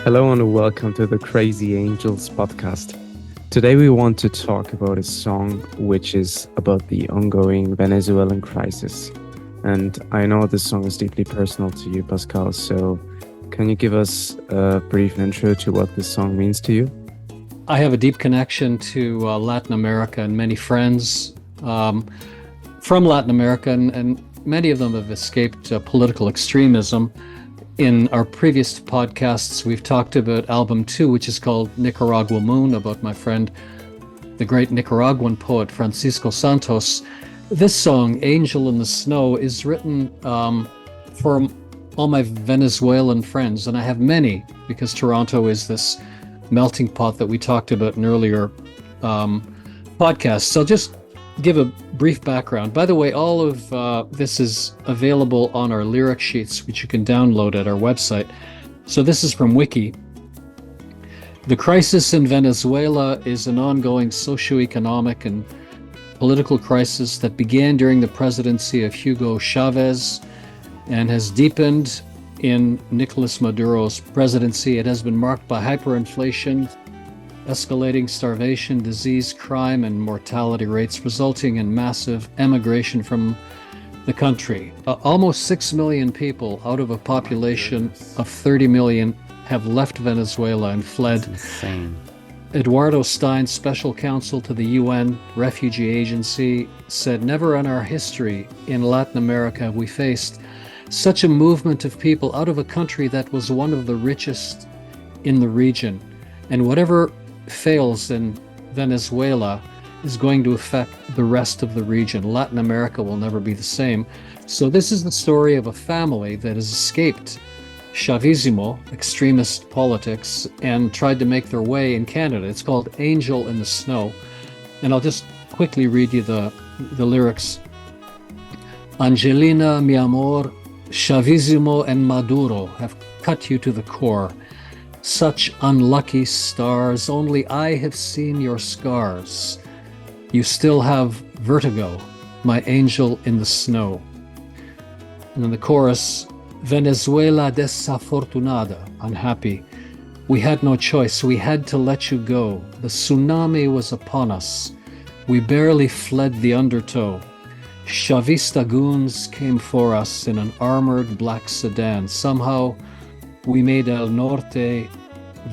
Hello and welcome to the Crazy Angels podcast. Today we want to talk about a song which is about the ongoing Venezuelan crisis. And I know this song is deeply personal to you, Pascal, so can you give us a brief intro to what this song means to you? I have a deep connection to Latin America and many friends from Latin America, and many of them have escaped political extremism. In our previous podcasts, we've talked about album 2, which is called Nicaragua Moon, about my friend, the great Nicaraguan poet Francisco Santos. This song, Angel in the Snow, is written for all my Venezuelan friends, and I have many because Toronto is this melting pot that we talked about in earlier podcasts. So I'll just give a brief background. By the way, all of this is available on our lyric sheets, which you can download at our website. So this is from Wiki. The crisis in Venezuela is an ongoing socioeconomic and political crisis that began during the presidency of Hugo Chavez and has deepened in Nicolas Maduro's presidency. It has been marked by hyperinflation, escalating starvation, disease, crime, and mortality rates, resulting in massive emigration from the country. Almost 6 million people out of a population of 30 million have left Venezuela and fled. That's insane. Eduardo Stein, special counsel to the UN Refugee Agency, said, "Never in our history in Latin America have we faced such a movement of people out of a country that was one of the richest in the region. And whatever fails in Venezuela is going to affect the rest of the region. Latin America will never be the same." So this is the story of a family that has escaped Chavismo, extremist politics, and tried to make their way in Canada. It's called Angel in the Snow. And I'll just quickly read you the lyrics. Angelina, mi amor, Chavismo and Maduro have cut you to the core. Such unlucky stars, only I have seen your scars. You still have vertigo, my angel in the snow. And then the chorus, Venezuela desafortunada, unhappy. We had no choice, we had to let you go. The tsunami was upon us. We barely fled the undertow. Chavista goons came for us in an armored black sedan. Somehow we made El Norte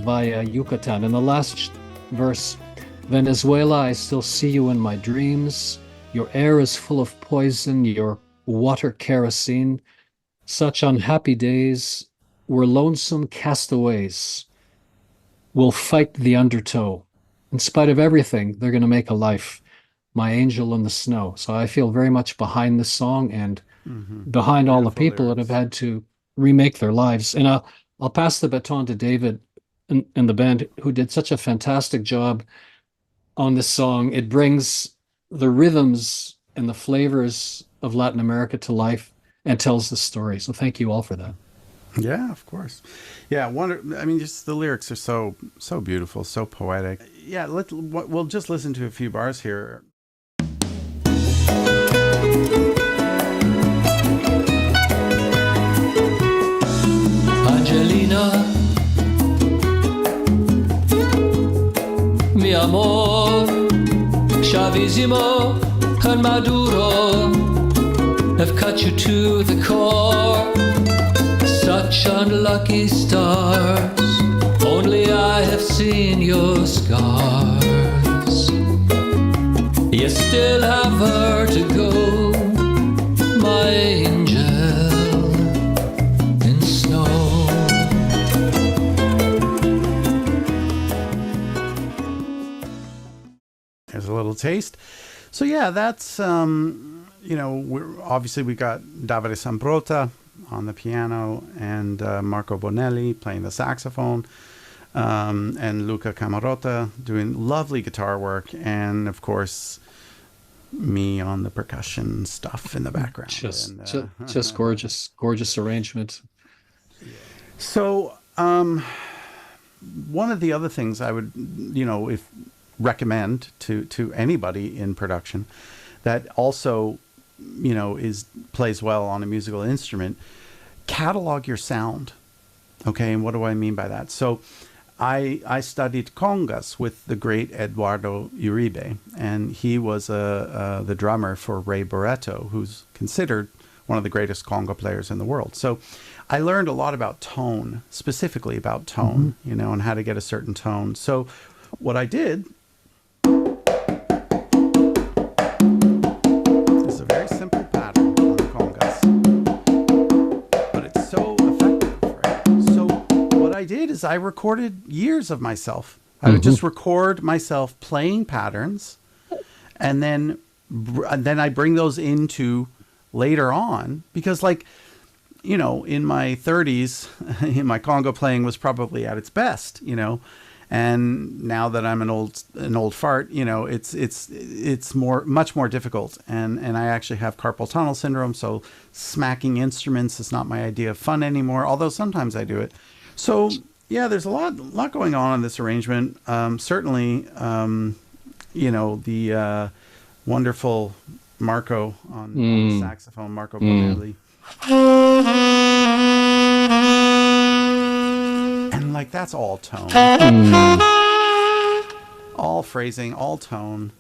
via Yucatan. In the last verse, Venezuela, I still see you in my dreams. Your air is full of poison, your water kerosene. Such unhappy days, we're lonesome castaways. We'll fight the undertow. In spite of everything, they're going to make a life. My angel in the snow. So I feel very much behind this song and behind all the people that have had to remake their lives. And I'll pass the baton to David and the band, who did such a fantastic job on this song. It brings the rhythms and the flavors of Latin America to life and tells the story. So thank you all for that. Yeah, of course. Yeah, I mean, just the lyrics are so beautiful, so poetic. Yeah, we'll just listen to a few bars here. Angelina, mi amor, Chavismo and Maduro have cut you to the core. Such unlucky stars, only I have seen your scars. You still have vertigo, my angel in snow. There's a little taste. So yeah, that's we got Davide Sambrota on the piano and Marco Bonelli playing the saxophone, and Luca Camarota doing lovely guitar work, and of course me on the percussion stuff in the background. Just gorgeous arrangement. So one of the other things I would recommend to anybody in production that also plays well on a musical instrument, catalog your sound. Okay, and what do I mean by that? So I studied congas with the great Eduardo Uribe, and he was the drummer for Ray Barretto, who's considered one of the greatest conga players in the world. So I learned a lot about tone, specifically about tone, you know, and how to get a certain tone. So what I did is a very simple pattern on the congas, but it's so effective, right? So what I did is I recorded years of myself. I would just record myself playing patterns, and then I bring those into later on, because, like, you know, in my 30s, my conga playing was probably at its best, you know, and now that I'm an old fart, you know, it's much more difficult, and I actually have carpal tunnel syndrome, so smacking instruments is not my idea of fun anymore, although sometimes I do it. So yeah, there's a lot going on in this arrangement. Certainly, you know, the wonderful Marco on the saxophone, Marco Bonelli. And like, that's all tone. All phrasing, all tone.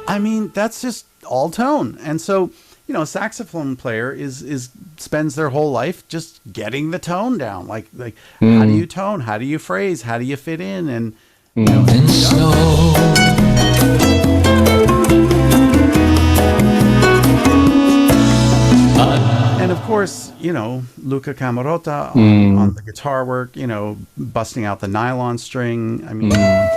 I mean, that's just all tone. And so, you know, a saxophone player is spends their whole life just getting the tone down. Like how do you tone? How do you phrase? How do you fit in? And you know, in snow. And of course, you know, Luca Camerota on the guitar work, you know, busting out the nylon string. I mean, and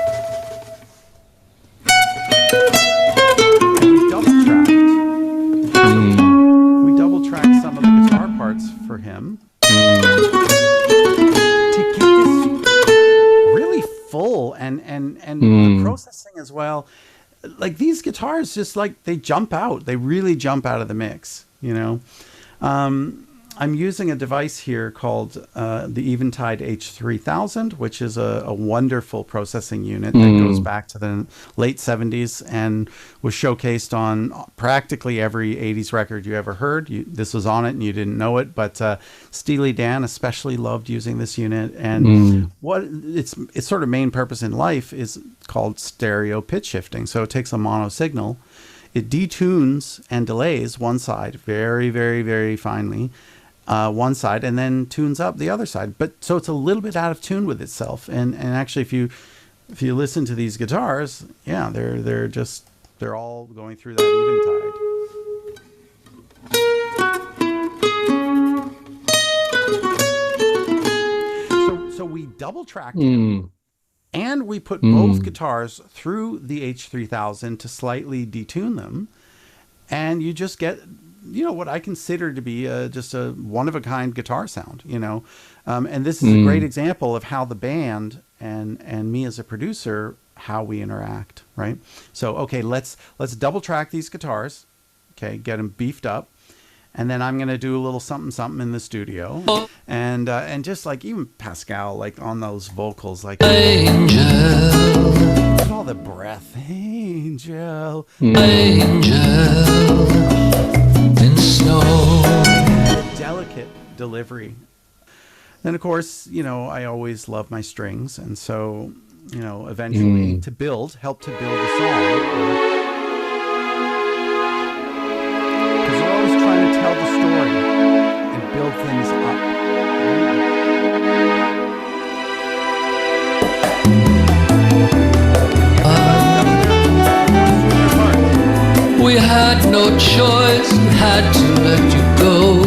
we double tracked some of the guitar parts for him to get this really full and the processing as well. Like, these guitars just, like, they jump out. They really jump out of the mix, you know. I'm using a device here called the Eventide H3000, which is a wonderful processing unit that goes back to the late 70s and was showcased on practically every 80s record you ever heard. This was on it and you didn't know it, but Steely Dan especially loved using this unit. And what its sort of main purpose in life is called stereo pitch shifting. So it takes a mono signal, it detunes and delays one side very, very, very finely, one side, and then tunes up the other side. But so it's a little bit out of tune with itself. And actually, if you listen to these guitars, yeah, they're all going through that eventide. So we double tracked it. And we put both guitars through the H3000 to slightly detune them. And you just get, you know, what I consider to be just a one-of-a-kind guitar sound, you know. And this is a great example of how the band and me as a producer, how we interact, right? So, okay, let's double track these guitars, okay, get them beefed up. And then I'm going to do a little something, something in the studio. And just like even Pascal, like on those vocals, like Angel, look at all the breath. Angel. angel, in snow. Delicate delivery. Then, of course, you know, I always love my strings. And so, you know, eventually help to build the song. Because we're always trying to tell the story and build things up. We had no choice and had to let you go.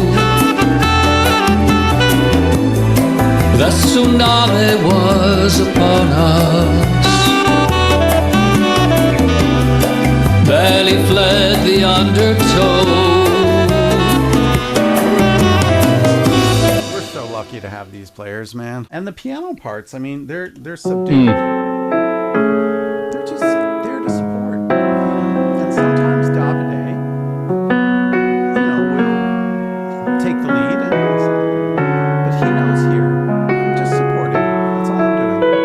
The tsunami was upon us. Barely fled the undertow. We're so lucky to have these players, man. And the piano parts, I mean, they're subdued. They're just there to support. And sometimes Davide, you know, will take the lead, but he knows here, I'm just supporting. That's all I'm doing.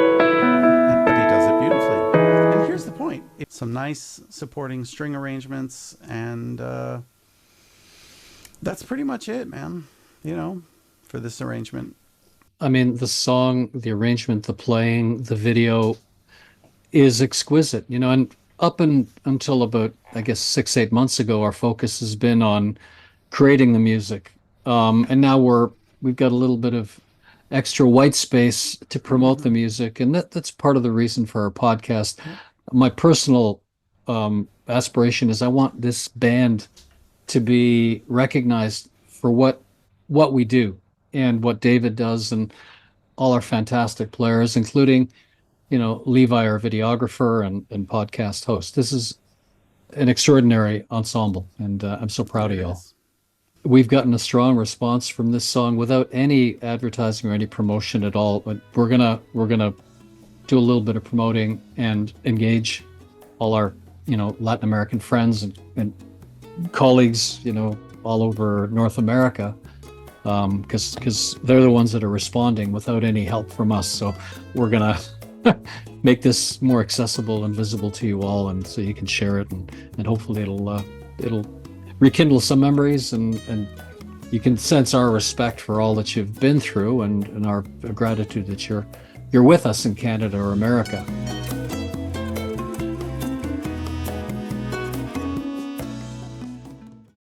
But he does it beautifully. And here's the point. It's some nice supporting string arrangements and That's pretty much it, man. You know, for this arrangement. I mean, the song, the arrangement, the playing, the video is exquisite, you know, and until about, I guess, 6, 8 months ago, our focus has been on creating the music. And now we've got a little bit of extra white space to promote the music, and that's part of the reason for our podcast. My personal aspiration is I want this band to be recognized for what we do and what David does, and all our fantastic players, including, you know, Levi, our videographer and podcast host. This is an extraordinary ensemble, and I'm so proud of y'all. We've gotten a strong response from this song without any advertising or any promotion at all. But we're gonna do a little bit of promoting and engage all our, you know, Latin American friends and colleagues, you know, all over North America, because they're the ones that are responding without any help from us. So we're gonna make this more accessible and visible to you all, and so you can share it, and hopefully it'll rekindle some memories, and you can sense our respect for all that you've been through, and our gratitude that you're with us in Canada or America.